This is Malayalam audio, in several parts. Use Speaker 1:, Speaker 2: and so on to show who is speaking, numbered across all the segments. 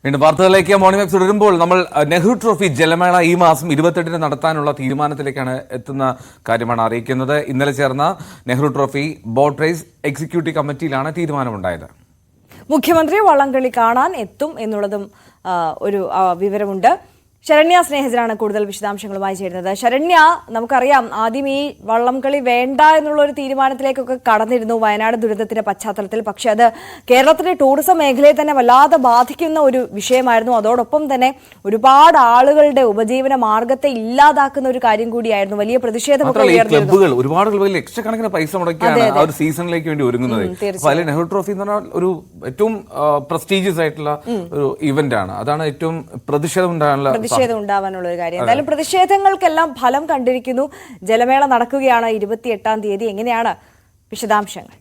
Speaker 1: വീണ്ടും വാർത്തകളിലേക്ക് മോർണിംഗ് വെബ്സ് തുടരുമ്പോൾ നമ്മൾ നെഹ്റു ട്രോഫി ജലമേള ഈ മാസം 28-ന് നടത്താനുള്ള തീരുമാനത്തിലേക്കാണ് എത്തുന്ന കാര്യമാണ് അറിയിക്കുന്നത്. ഇന്നലെ ചേർന്ന Nehru trophy boat race executive കമ്മിറ്റിയിലാണ് തീരുമാനമുണ്ടായത്.
Speaker 2: മുഖ്യമന്ത്രി വള്ളംകളി കാണാൻ എത്തും എന്നുള്ളതും ഒരു വിവരമുണ്ട്. ശരണ്യ സ്നേഹിതരാണ് കൂടുതൽ വിശദാംശങ്ങളുമായി ചേരുന്നത്. ശരണ്യ, നമുക്കറിയാം ആദ്യം ഈ വള്ളംകളി വേണ്ട എന്നുള്ള ഒരു തീരുമാനത്തിലേക്കൊക്കെ കടന്നിരുന്നു വയനാട് ദുരന്തത്തിന്റെ പശ്ചാത്തലത്തിൽ. പക്ഷെ അത് കേരളത്തിലെ ടൂറിസം മേഖലയെ തന്നെ വല്ലാതെ ബാധിക്കുന്ന ഒരു വിഷയമായിരുന്നു. അതോടൊപ്പം തന്നെ ഒരുപാട് ആളുകളുടെ ഉപജീവന മാർഗത്തെ ഇല്ലാതാക്കുന്ന ഒരു കാര്യം കൂടിയായിരുന്നു. വലിയ പ്രതിഷേധമൊക്കെ
Speaker 1: ഒരുപാട് ലക്ഷക്കണക്കിന് പൈസ മുടക്കിയാണ് ആ ഒരു സീസണിലേക്ക് വേണ്ടി ഒരുങ്ങുന്നത്. നെഹ്റു ട്രോഫി എന്ന് പറഞ്ഞാൽ ഒരു ഏറ്റവും പ്രസ്റ്റീജിയസ് ആയിട്ടുള്ള ഒരു ഇവന്റ് ആണ്. അതാണ് ഏറ്റവും പ്രതിഷേധം
Speaker 2: ഉണ്ടാവാനുള്ള ഒരു കാര്യം. എന്തായാലും പ്രതിഷേധങ്ങൾക്കെല്ലാം ഫലം കണ്ടിരിക്കുന്നു. ജലമേള നടക്കുകയാണ് 28-ാം തീയതി. എങ്ങനെയാണ് വിശദാംശങ്ങൾ?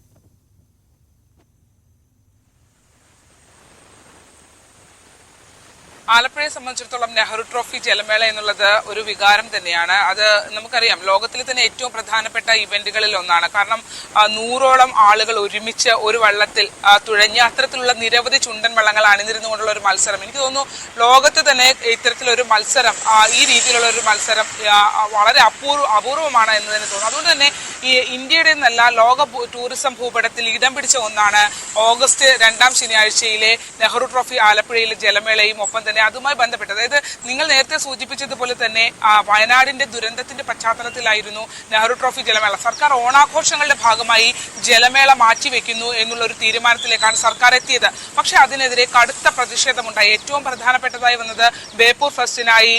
Speaker 3: ആലപ്പുഴയെ സംബന്ധിച്ചിടത്തോളം നെഹ്റു ട്രോഫി ജലമേള എന്നുള്ളത് ഒരു വികാരം തന്നെയാണ്. അത് നമുക്കറിയാം ലോകത്തിലെ തന്നെ ഏറ്റവും പ്രധാനപ്പെട്ട ഇവന്റുകളിൽ ഒന്നാണ്. കാരണം 100ഓളം ആളുകൾ ഒരുമിച്ച് ഒരു വള്ളത്തിൽ തുഴഞ്ഞ് അത്തരത്തിലുള്ള നിരവധി ചുണ്ടൻ വള്ളങ്ങൾ അണിനിരുന്നുകൊണ്ടുള്ള ഒരു മത്സരം. എനിക്ക് തോന്നുന്നു ലോകത്ത് തന്നെ ഇത്തരത്തിലൊരു മത്സരം, ഈ രീതിയിലുള്ള ഒരു മത്സരം വളരെ അപൂർവമാണ് എന്ന് തന്നെ തോന്നുന്നു. അതുകൊണ്ട് തന്നെ ഈ ഇന്ത്യയുടെ എന്നല്ല ലോക ടൂറിസം ഭൂപടത്തിൽ ഇടം പിടിച്ച ഒന്നാണ് ഓഗസ്റ്റ് 2-ാം ശനിയാഴ്ചയിലെ നെഹ്റു ട്രോഫി ആലപ്പുഴയിലെ ജലമേളയും ഒപ്പം തന്നെ അതുമായി ബന്ധപ്പെട്ട്. അതായത് നിങ്ങൾ നേരത്തെ സൂചിപ്പിച്ചതുപോലെ തന്നെ വയനാടിന്റെ ദുരന്തത്തിന്റെ പശ്ചാത്തലത്തിലായിരുന്നു നെഹ്റു ട്രോഫി ജലമേള. സർക്കാർ ഓണാഘോഷങ്ങളുടെ ഭാഗമായി ജലമേള മാറ്റിവെക്കുന്നു എന്നുള്ള ഒരു തീരുമാനത്തിലേക്കാണ് സർക്കാർ എത്തിയത്. പക്ഷെ അതിനെതിരെ കടുത്ത പ്രതിഷേധമുണ്ടായി. ഏറ്റവും പ്രധാനപ്പെട്ടതായി വന്നത് ബേപ്പൂർ ഫെസ്റ്റിനായി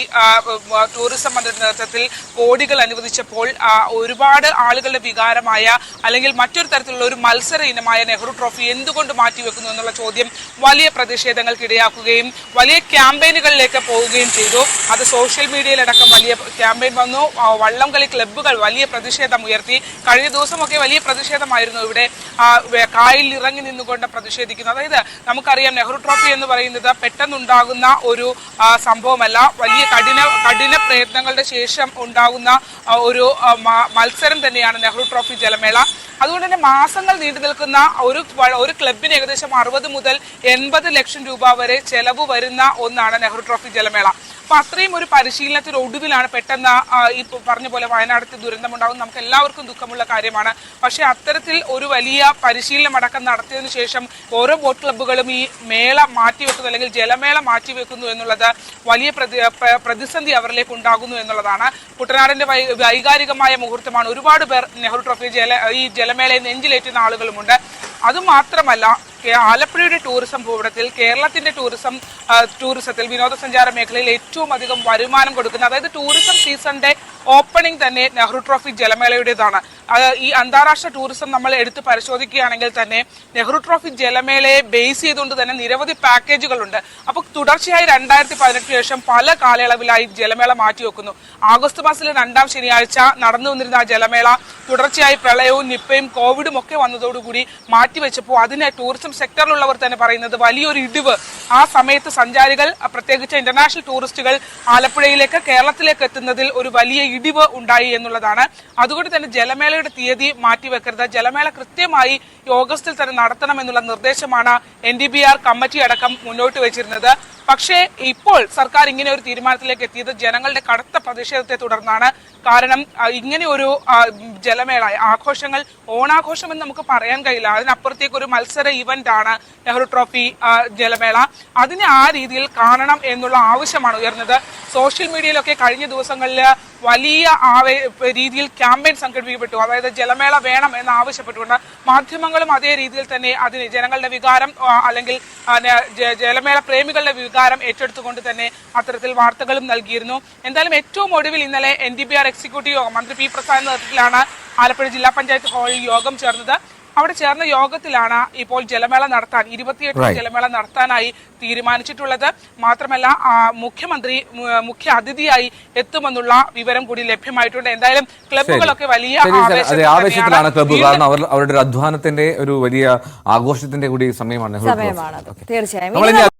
Speaker 3: ടൂറിസം മന്ത്രിയുടെ നേതൃത്വത്തിൽ കോടികൾ അനുവദിച്ചപ്പോൾ ഒരുപാട് ആളുകളുടെ വികാരമായ അല്ലെങ്കിൽ മറ്റൊരു തരത്തിലുള്ള ഒരു മത്സര ഇനമായ നെഹ്റു ട്രോഫി എന്തുകൊണ്ട് മാറ്റിവെക്കുന്നു എന്നുള്ള ചോദ്യം വലിയ പ്രതിഷേധങ്ങൾക്കിടയാക്കുകയും വലിയ ക്യാമ്പയിനുകളിലേക്ക് പോവുകയും ചെയ്തു. അത് സോഷ്യൽ മീഡിയയിലടക്കം വലിയ ക്യാമ്പയിൻ വന്നു. വള്ളംകളി ക്ലബ്ബുകൾ വലിയ പ്രതിഷേധം ഉയർത്തി. കഴിഞ്ഞ ദിവസമൊക്കെ വലിയ പ്രതിഷേധമായിരുന്നു ഇവിടെ കായലിൽ ഇറങ്ങി നിന്നുകൊണ്ട് പ്രതിഷേധിക്കുന്നു. അതായത് നമുക്കറിയാം നെഹ്റു ട്രോഫി എന്ന് പറയുന്നത് പെട്ടെന്നുണ്ടാകുന്ന ഒരു സംഭവമല്ല. വലിയ കഠിന പ്രയത്നങ്ങളുടെ ശേഷം ഉണ്ടാകുന്ന ഒരു മത്സരം തന്നെയാണ് നെഹ്റു ട്രോഫി ജലമേള. അതുകൊണ്ട് തന്നെ മാസങ്ങൾ നീണ്ടു നിൽക്കുന്ന ഒരു ക്ലബിന് ഏകദേശം 60 മുതൽ 80 ലക്ഷം രൂപ വരെ ചെലവ് വരുന്ന ഒന്നാണ് നെഹ്റു ട്രോഫി ജലമേള. അപ്പൊ അത്രയും ഒരു പരിശീലനത്തിന് ഒടുവിലാണ് പെട്ടെന്ന് ഈ പറഞ്ഞ പോലെ വയനാട്ടിൽ ദുരന്തമുണ്ടാകും. നമുക്ക് എല്ലാവർക്കും ദുഃഖമുള്ള കാര്യമാണ്. പക്ഷെ അത്തരത്തിൽ ഒരു വലിയ പരിശീലനം അടക്കം നടത്തിയതിനു ശേഷം ഓരോ ബോട്ട് ക്ലബ്ബുകളും ഈ മേള മാറ്റിവെക്കുന്നു അല്ലെങ്കിൽ ജലമേള മാറ്റിവെക്കുന്നു എന്നുള്ളത് വലിയ പ്രതിസന്ധി അവരിലേക്ക് ഉണ്ടാകുന്നു എന്നുള്ളതാണ്. കുട്ടനാടിന്റെ വൈകാരികമായ മുഹൂർത്തമാണ്. ഒരുപാട് പേർ നെഹ്റു ട്രോഫി ഈ ജലമേളയെ നെഞ്ചിലേറ്റുന്ന ആളുകളുമുണ്ട്. അതുമാത്രമല്ല ആലപ്പുഴയുടെ ടൂറിസം ഭൂപടത്തിൽ കേരളത്തിന്റെ ടൂറിസത്തിൽ വിനോദസഞ്ചാര മേഖലയിൽ ഏറ്റവും അധികം വരുമാനം കൊടുക്കുന്ന, അതായത് ടൂറിസം സീസണിന്റെ ഓപ്പണിംഗ് തന്നെ നെഹ്റു ട്രോഫി ജലമേളയുടേതാണ്. ഈ അന്താരാഷ്ട്ര ടൂറിസം നമ്മൾ എടുത്ത് പരിശോധിക്കുകയാണെങ്കിൽ തന്നെ നെഹ്റു ട്രോഫി ജലമേളയെ ബേസ് ചെയ്തുകൊണ്ട് തന്നെ നിരവധി പാക്കേജുകളുണ്ട്. അപ്പൊ തുടർച്ചയായി 2018 ശേഷം പല കാലയളവിലായി ജലമേള മാറ്റിവെക്കുന്നു. ആഗസ്റ്റ് മാസത്തിലെ 2-ാം ശനിയാഴ്ച നടന്നു വന്നിരുന്ന ആ ജലമേള തുടർച്ചയായി പ്രളയവും നിപ്പയും കോവിഡും ഒക്കെ വന്നതോടുകൂടി മാറ്റിവെച്ചപ്പോൾ അതിന് ടൂറിസം സെക്ടറിലുള്ളവർ തന്നെ പറയുന്നത് വലിയൊരു ഇടിവ്. ആ സമയത്ത് സഞ്ചാരികൾ, പ്രത്യേകിച്ച് ഇന്റർനാഷണൽ ടൂറിസ്റ്റുകൾ ആലപ്പുഴയിലേക്ക് കേരളത്തിലേക്ക് എത്തുന്നതിൽ ഒരു വലിയ ഇടിവ് ഉണ്ടായി എന്നുള്ളതാണ്. അതുകൊണ്ട് തന്നെ ജലമേളയുടെ തീയതി മാറ്റിവെക്കരുത്, ജലമേള കൃത്യമായി ഓഗസ്റ്റിൽ തന്നെ നടത്തണം എന്നുള്ള നിർദ്ദേശമാണ് NDBR കമ്മിറ്റി അടക്കം മുന്നോട്ട് വെച്ചിരുന്നത്. പക്ഷേ ഇപ്പോൾ സർക്കാർ ഇങ്ങനെ ഒരു തീരുമാനത്തിലേക്ക് എത്തിയത് ജനങ്ങളുടെ കടുത്ത പ്രതിഷേധത്തെ തുടർന്നാണ്. കാരണം ഇങ്ങനെ ഒരു ജലമേള ആഘോഷങ്ങൾ, ഓണാഘോഷം എന്ന് നമുക്ക് പറയാൻ കഴിയില്ല, അതിനപ്പുറത്തേക്ക് ഒരു മത്സര ഇവന്റ് ആണ് നെഹ്റു ട്രോഫി ജലമേള. അതിനെ ആ രീതിയിൽ കാണണം എന്നുള്ള ആവശ്യമാണ് ഉയർന്നത്. സോഷ്യൽ മീഡിയയിലൊക്കെ കഴിഞ്ഞ ദിവസങ്ങളിൽ വലിയ രീതിയിൽ ക്യാമ്പയിൻ സംഘടിപ്പിക്കപ്പെട്ടു. അതായത് ജലമേള വേണം എന്ന് ആവശ്യപ്പെട്ടുകൊണ്ട് മാധ്യമങ്ങളും അതേ രീതിയിൽ തന്നെ അതിന് ജനങ്ങളുടെ വികാരം അല്ലെങ്കിൽ ജലമേള പ്രേമികളുടെ വികാരം ഏറ്റെടുത്തുകൊണ്ട് തന്നെ അത്തരത്തിൽ വാർത്തകളും നൽകിയിരുന്നു. എന്തായാലും ഏറ്റവും ഒടുവിൽ ഇന്നലെ NDBR എക്സിക്യൂട്ടീവ് യോഗം മന്ത്രി P. പ്രസാദിന്റെ നേതൃത്വത്തിലാണ് ആലപ്പുഴ ജില്ലാ പഞ്ചായത്ത് ഹാളിൽ യോഗം ചേർന്നത്. അവിടെ ചേർന്ന യോഗത്തിലാണ് ഇപ്പോൾ ജലമേള നടത്താൻ 28 ജലമേള നടത്താനായി തീരുമാനിച്ചിട്ടുള്ളത്. മാത്രമല്ല മുഖ്യമന്ത്രി മുഖ്യ അതിഥിയായി എത്തുമെന്നുള്ള വിവരം കൂടി ലഭ്യമായിട്ടുണ്ട്. എന്തായാലും ക്ലബ്ബുകളൊക്കെ വലിയ
Speaker 1: ആവേശത്തിലാണ് ക്ലബ്ബ്. കാരണം അവരുടെ അധ്വാനത്തിന്റെ ഒരു വലിയ ആഘോഷത്തിന്റെ കൂടി സമയമാണ്.
Speaker 2: തീർച്ചയായും